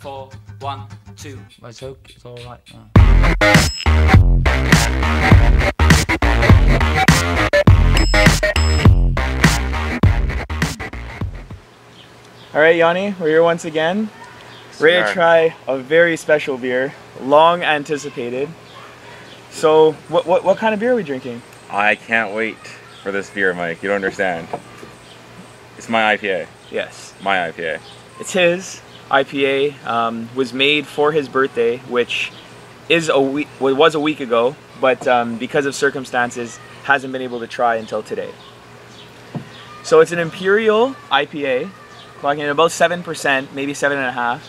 4, 1, 2. Let's hope it's all right now. All right, Yanni, we're here once again. Ready to try a very special beer, long anticipated. So, what kind of beer are we drinking? I can't wait for this beer, Mike. You don't understand. It's my IPA. Yes. My IPA. It's his IPA. Was made for his birthday, which is was a week ago, but because of circumstances, hasn't been able to try until today. So it's an Imperial IPA, clocking at about 7%, maybe 7.5%.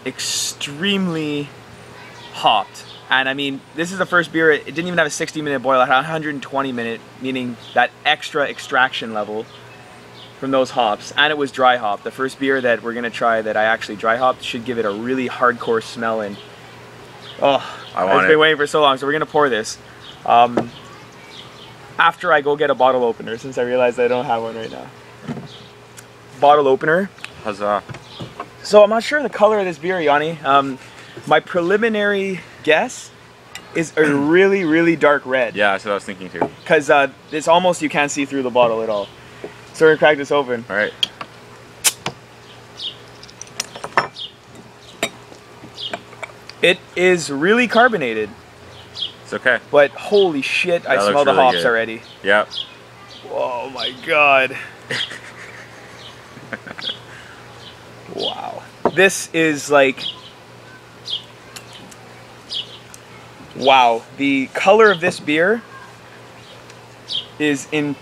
Extremely hopped. And I mean, this is the first beer, it didn't even have a 60-minute boil, it had a 120-minute, meaning that extra extraction level from those hops. And it was dry hop. The first beer that we're gonna try that I actually dry hopped should give it a really hardcore smell. And oh, I've been waiting for so long. So we're gonna pour this after I go get a bottle opener, since I realized I don't have one right now. Bottle opener. Huzzah. So I'm not sure the color of this beer, Yanni. My preliminary guess is a really, really dark red. Yeah, that's what I was thinking too. Because it's almost, you can't see through the bottle at all. So we're gonna crack this open. All right. It is really carbonated. It's okay. But holy shit, I smell the hops already. Yep. Oh my god. Wow. This is like, wow. The color of this beer is you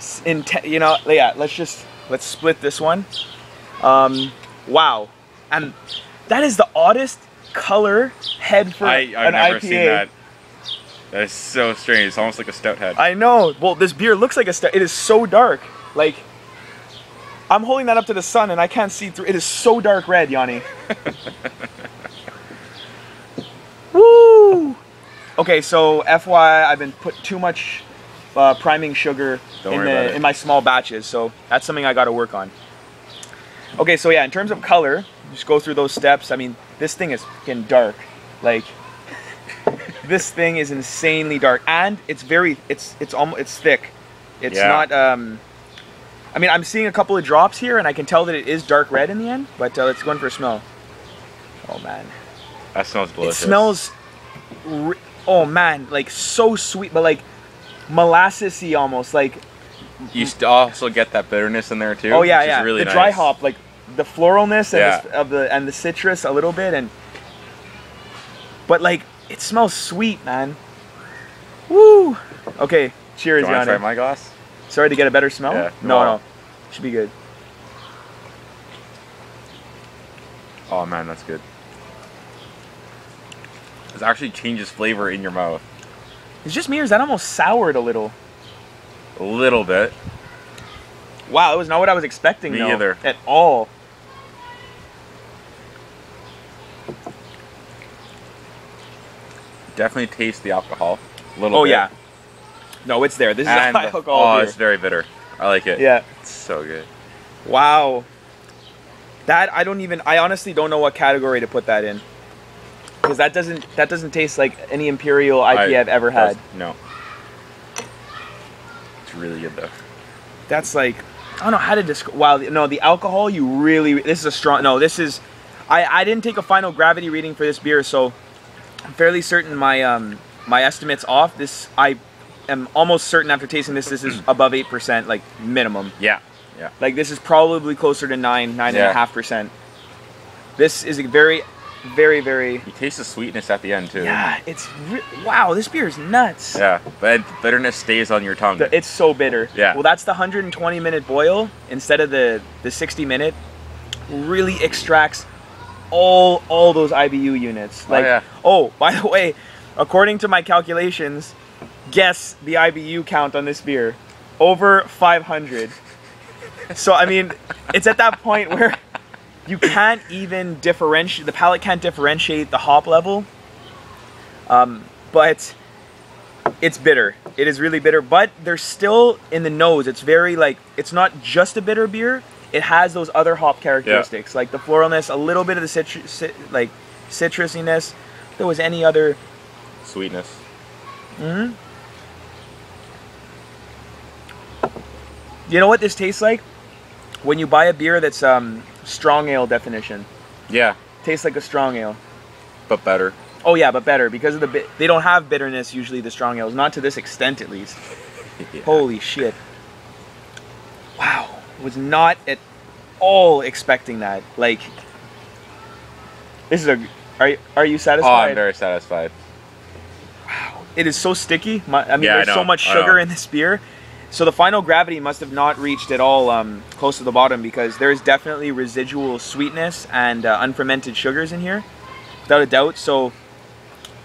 know, yeah, let's split this one. Wow. And that is the oddest color head for I've an never IPA. seen that. That is so strange. It's almost like a stout head. I know. Well, this beer looks like a stout. It is so dark. Like, I'm holding that up to the sun and I can't see through. It is so dark red, Yanni. Woo! Okay, so FYI, I've been put too much priming sugar in my small batches, so that's something I got to work on. Okay, so yeah, in terms of color, just go through those steps. I mean, this thing is fucking dark. Like, this thing is insanely dark, and it's thick. It's not. I mean, I'm seeing a couple of drops here, and I can tell that it is dark red in the end. But let's go in for a smell. Oh man, that smells delicious. It smells. Oh man, like so sweet, but like molassesy almost. Like you also get that bitterness in there too. Oh yeah, which yeah. Is really the nice. dry hop, like the floralness yeah. and the citrus a little bit, but like it smells sweet, man. Woo. Okay, cheers, Do you want to Yanni. try my glass? Sorry to get a better smell? Yeah. No. Should be good. Oh man, that's good. It actually changes flavor in your mouth. It's just me, or is that almost soured a little? A little bit. Wow, that was not what I was expecting. Me either. At all. Definitely taste the alcohol. A little bit. Yeah. No, it's there. This is a high alcohol beer. It's very bitter. I like it. Yeah. It's so good. Wow. That I honestly don't know what category to put that in. Because that doesn't taste like any Imperial IPA I've ever had. No. It's really good though. That's like, I don't know how to describe. Wow, no, the alcohol, this is a strong, no, this is, I didn't take a final gravity reading for this beer, so I'm fairly certain my my estimate's off. I am almost certain after tasting this is above 8%, like minimum. Yeah, yeah. Like this is probably closer to 9.5%. This is a very, very, very. You taste the sweetness at the end too. Yeah, wow, this beer is nuts. Yeah, but bitterness stays on your tongue. It's so bitter. Yeah. Well, that's the 120-minute boil instead of the 60-minute. Really extracts all those IBU units. Like, oh, by the way, according to my calculations, guess the IBU count on this beer. Over 500. So I mean, it's at that point where you can't even differentiate, the palate can't differentiate the hop level, but it's bitter. It is really bitter, but they're still in the nose. It's very like, it's not just a bitter beer, it has those other hop characteristics, like the floralness, a little bit of the citrusiness. If there was any other Sweetness. You know what this tastes like? When you buy a beer that's strong ale definition. Yeah, Tastes like a strong ale. but better. Oh yeah, but better because of they don't have bitterness usually, the strong ales, not to this extent at least. Yeah. Holy shit. Wow. Was not at all expecting that. Like, this is are you Oh, satisfied? I'm very satisfied. Wow. It is so sticky. I mean, Yeah, I there's so know, much I sugar know. in this beer. So the final gravity must have not reached at all close to the bottom, because there is definitely residual sweetness and unfermented sugars in here, without a doubt. So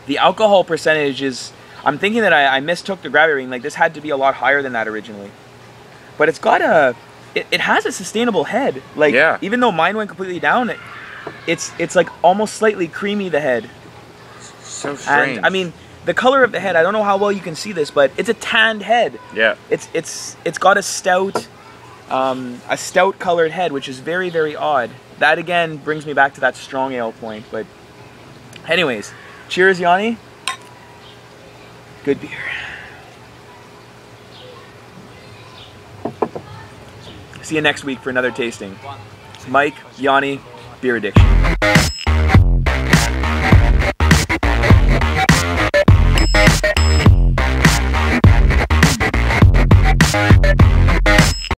the alcohol percentage is, I'm thinking that I mistook the gravity rating. Like, this had to be a lot higher than that originally. But it's got it has a sustainable head. Like, Yeah. even though mine went completely down, it's like almost slightly creamy, the head. So strange. And I mean, the color of the head, I don't know how well you can see this, but it's a tanned head. Yeah. It's got a stout colored head, which is very, very odd. That again brings me back to that strong ale point. But anyways, cheers, Yanni. Good beer. See you next week for another tasting. Mike, Yanni, Beer Addiction.